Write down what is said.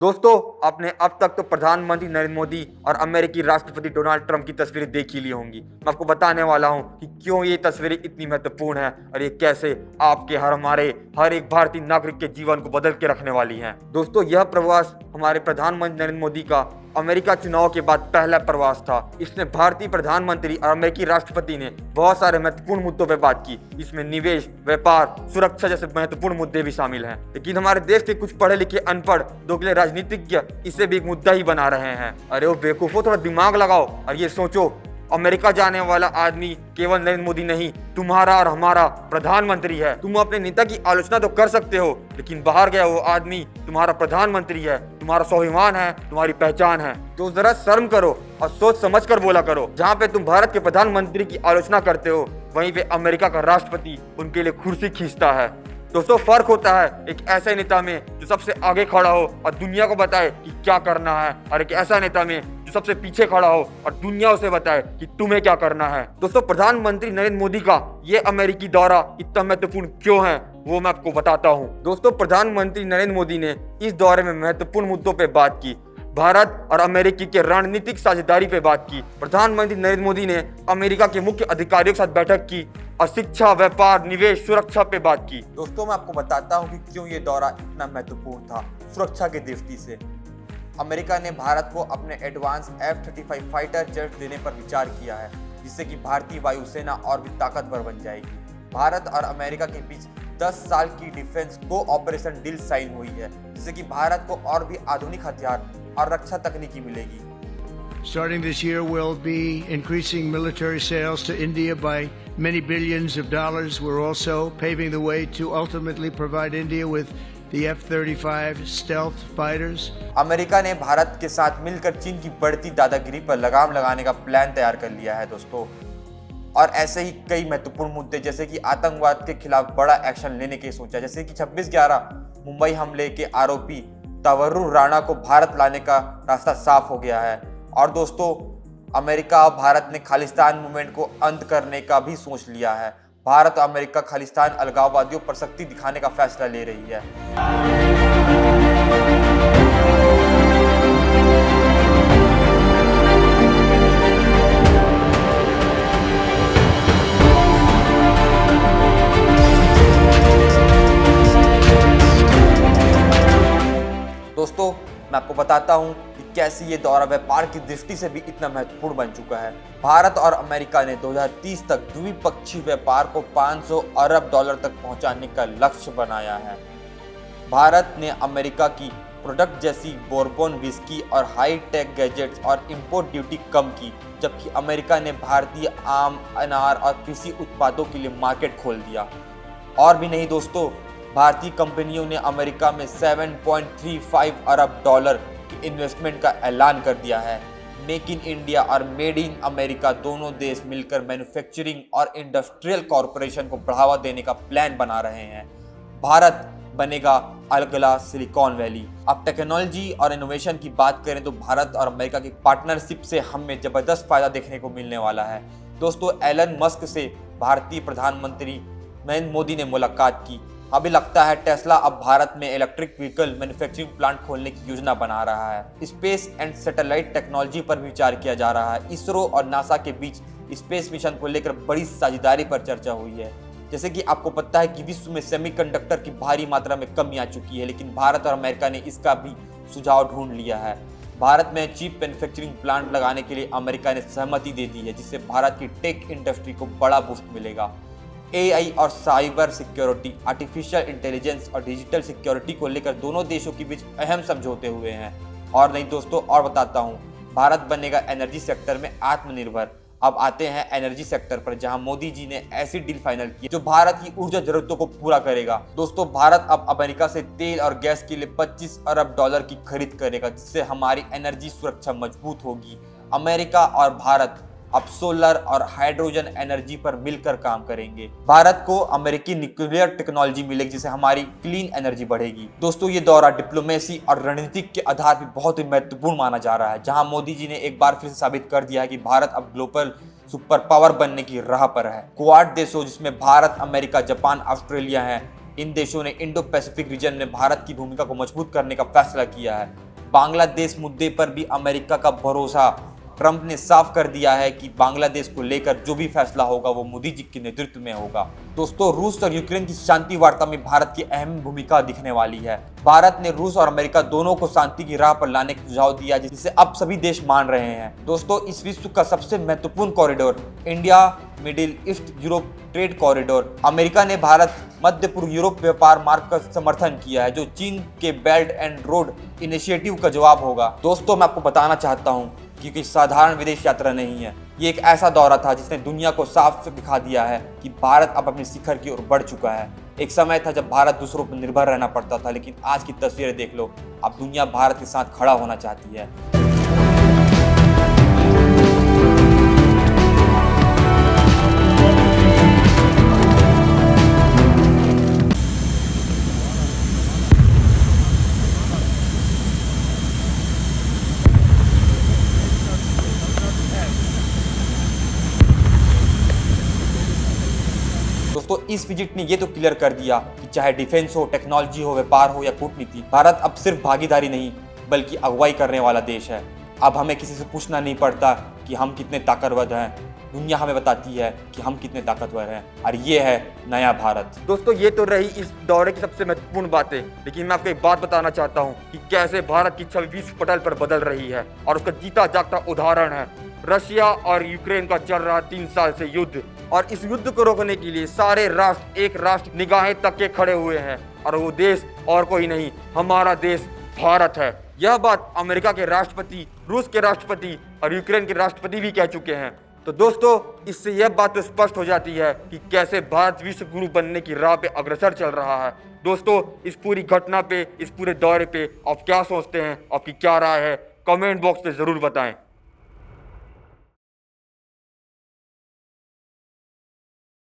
दोस्तों, आपने अब तक तो प्रधानमंत्री नरेंद्र मोदी और अमेरिकी राष्ट्रपति डोनाल्ड ट्रंप की तस्वीरें देख ही ली होंगी। मैं आपको बताने वाला हूं कि क्यों ये तस्वीरें इतनी महत्वपूर्ण हैं और ये कैसे आपके हमारे हर एक भारतीय नागरिक के जीवन को बदल के रखने वाली हैं। दोस्तों, यह प्रवास हमारे प्रधानमंत्री नरेंद्र मोदी का अमेरिका चुनाव के बाद पहला प्रवास था। इसमें भारतीय प्रधानमंत्री और अमेरिकी राष्ट्रपति ने बहुत सारे महत्वपूर्ण मुद्दों पर बात की। इसमें निवेश, व्यापार, सुरक्षा जैसे महत्वपूर्ण मुद्दे भी शामिल हैं। लेकिन हमारे देश के कुछ पढ़े लिखे अनपढ़ दोगले राजनीतिज्ञ इसे भी एक मुद्दा ही बना रहे हैं। अरे वो बेवकूफो, थोड़ा दिमाग लगाओ और ये सोचो, अमेरिका जाने वाला आदमी केवल नरेंद्र मोदी नहीं, तुम्हारा और हमारा प्रधानमंत्री है। तुम अपने नेता की आलोचना तो कर सकते हो, लेकिन बाहर गया वो आदमी तुम्हारा प्रधानमंत्री है, तुम्हारा स्वाभिमान है, तुम्हारी पहचान है। तो जरा शर्म करो और सोच समझ कर बोला करो। जहाँ पे तुम भारत के प्रधानमंत्री की आलोचना करते हो, वहीं पे अमेरिका का राष्ट्रपति उनके लिए कुर्सी खींचता है। दोस्तों, फर्क होता है एक ऐसे नेता में जो सबसे आगे खड़ा हो और दुनिया को बताए कि क्या करना है, और एक ऐसा नेता में जो सबसे पीछे खड़ा हो और दुनिया उसे बताए कि तुम्हें क्या करना है। दोस्तों, प्रधानमंत्री नरेंद्र मोदी का ये अमेरिकी दौरा इतना महत्वपूर्ण क्यों है, वो मैं आपको बताता हूँ। दोस्तों, प्रधानमंत्री नरेंद्र मोदी ने इस दौरे में महत्वपूर्ण मुद्दों पर बात की। भारत और अमेरिकी के रणनीतिक साझेदारी पे बात की। प्रधानमंत्री नरेंद्र मोदी ने अमेरिका के मुख्य अधिकारियों के साथ बैठक की और शिक्षा, व्यापार, निवेश, सुरक्षा पे बात की। दोस्तों, मैं आपको बताता हूँ कि क्यों ये दौरा इतना महत्वपूर्ण था। सुरक्षा की दृष्टि से अमेरिका ने भारत को अपने एडवांस F-35 फाइटर जेट देने पर विचार किया है, जिससे कि भारतीय वायुसेना और भी ताकतवर बन जाएगी। भारत और अमेरिका के बीच 10 साल की डिफेंस कोऑपरेशन डील साइन हुई है, जिससे कि भारत को और भी आधुनिक हथियार और रक्षा तकनीकी मिलेगी। Starting this year, we'll be increasing military sales to India by many billions of dollars. We're also paving the way to ultimately provide India with the F-35 stealth fighters. America ने भारत के साथ मिलकर चीन की बढ़ती दादागिरी पर लगाम लगाने का प्लान तैयार कर लिया है दोस्तों। और ऐसे ही कई महत्वपूर्ण मुद्दे, जैसे कि आतंकवाद के खिलाफ बड़ा एक्शन लेने की सोचा, जैसे कि 26/11 मुंबई हमले के आरोपी तवर्रुर राणा को भारत लाने का रास्ता साफ हो गया है। और दोस्तों, अमेरिका और भारत ने खालिस्तान मूवमेंट को अंत करने का भी सोच लिया है। भारत और अमेरिका खालिस्तान अलगाववादियों पर सख्ती दिखाने का फैसला ले रही है। दोस्तों, मैं आपको बताता हूं कि कैसे ये दौरा व्यापार की दृष्टि से भी इतना महत्वपूर्ण बन चुका है। भारत और अमेरिका ने 2030 तक द्विपक्षीय व्यापार को 500 अरब डॉलर तक पहुंचाने का लक्ष्य बनाया है। भारत ने अमेरिका की प्रोडक्ट जैसी बोरबोन विस्की और हाई टेक गैजेट्स और इंपोर्ट ड्यूटी कम की, जबकि अमेरिका ने भारतीय आम, अनार और कृषि उत्पादों के लिए मार्केट खोल दिया। और भी नहीं दोस्तों, भारतीय कंपनियों ने अमेरिका में 7.35 अरब डॉलर की इन्वेस्टमेंट का ऐलान कर दिया है। मेक इन इंडिया और मेड इन अमेरिका दोनों देश मिलकर मैन्युफैक्चरिंग और इंडस्ट्रियल कॉरपोरेशन को बढ़ावा देने का प्लान बना रहे हैं। भारत बनेगा अगला सिलिकॉन वैली। अब टेक्नोलॉजी और इनोवेशन की बात करें तो भारत और अमेरिका की पार्टनरशिप से हमें जबरदस्त फायदा देखने को मिलने वाला है। दोस्तों, एलन मस्क से भारतीय प्रधानमंत्री नरेंद्र मोदी ने मुलाकात की। अभी लगता है टेस्ला अब भारत में इलेक्ट्रिक व्हीकल मैन्युफैक्चरिंग प्लांट खोलने की योजना बना रहा है। स्पेस एंड सैटेलाइट टेक्नोलॉजी पर विचार किया जा रहा है। इसरो और नासा के बीच स्पेस मिशन को लेकर बड़ी साझेदारी पर चर्चा हुई है। जैसे कि आपको पता है कि विश्व में सेमीकंडक्टर की भारी मात्रा में कमी आ चुकी है, लेकिन भारत और अमेरिका ने इसका भी सुझाव ढूंढ लिया है। भारत में चिप मैन्युफैक्चरिंग प्लांट लगाने के लिए अमेरिका ने सहमति दे दी है, जिससे भारत की टेक इंडस्ट्री को बड़ा बूस्ट मिलेगा। AI और साइबर सिक्योरिटी, आर्टिफिशियल इंटेलिजेंस और डिजिटल सिक्योरिटी को लेकर दोनों देशों के बीच अहम समझौते हुए हैं। और नहीं दोस्तों, और बताता हूँ, भारत बनेगा एनर्जी सेक्टर में आत्मनिर्भर। अब आते हैं एनर्जी सेक्टर पर, जहां मोदी जी ने ऐसी डील फाइनल की जो भारत की ऊर्जा जरूरतों को पूरा करेगा। दोस्तों, भारत अब अमेरिका से तेल और गैस के लिए 25 अरब डॉलर की खरीद करेगा, जिससे हमारी एनर्जी सुरक्षा मजबूत होगी। अमेरिका और भारत अब सोलर और हाइड्रोजन एनर्जी पर मिलकर काम करेंगे। भारत को अमेरिकी न्यूक्लियर टेक्नोलॉजी मिलेगी, जिससे हमारी क्लीन एनर्जी बढ़ेगी। दोस्तों, ये दौरा डिप्लोमेसी और रणनीतिक के आधार पर बहुत ही महत्वपूर्ण माना जा रहा है, जहां मोदी जी ने एक बार फिर से साबित कर दिया है कि भारत अब ग्लोबल सुपर पावर बनने की राह पर है। क्वाड देशों, जिसमें भारत, अमेरिका, जापान, ऑस्ट्रेलिया है, इन देशों ने इंडो पैसिफिक रीजन में भारत की भूमिका को मजबूत करने का फैसला किया है। बांग्लादेश मुद्दे पर भी अमेरिका का भरोसा। ट्रंप ने साफ कर दिया है कि बांग्लादेश को लेकर जो भी फैसला होगा वो मोदी जी के नेतृत्व में होगा। दोस्तों, रूस और यूक्रेन की शांति वार्ता में भारत की अहम भूमिका दिखने वाली है। भारत ने रूस और अमेरिका दोनों को शांति की राह पर लाने का सुझाव दिया, जिसे अब सभी देश मान रहे हैं। दोस्तों, इस विश्व का सबसे महत्वपूर्ण corridor India middle east Europe trade corridor, America ने भारत मध्य पूर्व यूरोप व्यापार मार्ग का समर्थन किया है, जो चीन के बेल्ट एंड रोड इनिशिएटिव का जवाब होगा। दोस्तों, मैं आपको बताना चाहता हूँ कि कोई साधारण विदेश यात्रा नहीं है। ये एक ऐसा दौरा था जिसने दुनिया को साफ दिखा दिया है कि भारत अब अपने शिखर की ओर बढ़ चुका है। एक समय था जब भारत दूसरों पर निर्भर रहना पड़ता था, लेकिन आज की तस्वीरें देख लो, अब दुनिया भारत के साथ खड़ा होना चाहती है। दोस्तों, इस विजिट ने ये तो क्लियर कर दिया कि चाहे डिफेंस हो, टेक्नोलॉजी हो, व्यापार हो या कूटनीति, भारत अब सिर्फ भागीदारी नहीं बल्कि अगुवाई करने वाला देश है। अब हमें किसी से पूछना नहीं पड़ता कि हम कितने ताकतवर हैं। दुनिया हमें बताती है कि हम कितने ताकतवर हैं, और ये है नया भारत। दोस्तों, ये तो रही इस दौरे की सबसे महत्वपूर्ण बातें, लेकिन मैं आपको एक बात बताना चाहता हूँ कि कैसे भारत की छवि विश्व पटल पर बदल रही है, और उसका जीता जागता उदाहरण है रशिया और यूक्रेन का चल रहा 3 साल से युद्ध। और इस युद्ध को रोकने के लिए सारे राष्ट्र एक राष्ट्र निगाहें तक के खड़े हुए हैं, और वो देश और कोई नहीं, हमारा देश भारत है। यह बात अमेरिका के राष्ट्रपति, रूस के राष्ट्रपति और यूक्रेन के राष्ट्रपति भी कह चुके हैं। तो दोस्तों, इससे यह बात तो स्पष्ट हो जाती है कि कैसे भारत विश्व गुरु बनने की राह पे अग्रसर चल रहा है। दोस्तों, इस पूरी घटना पे, इस पूरे दौरे पे आप क्या सोचते हैं? आपकी क्या राय है? कमेंट बॉक्स पे जरूर बताएं।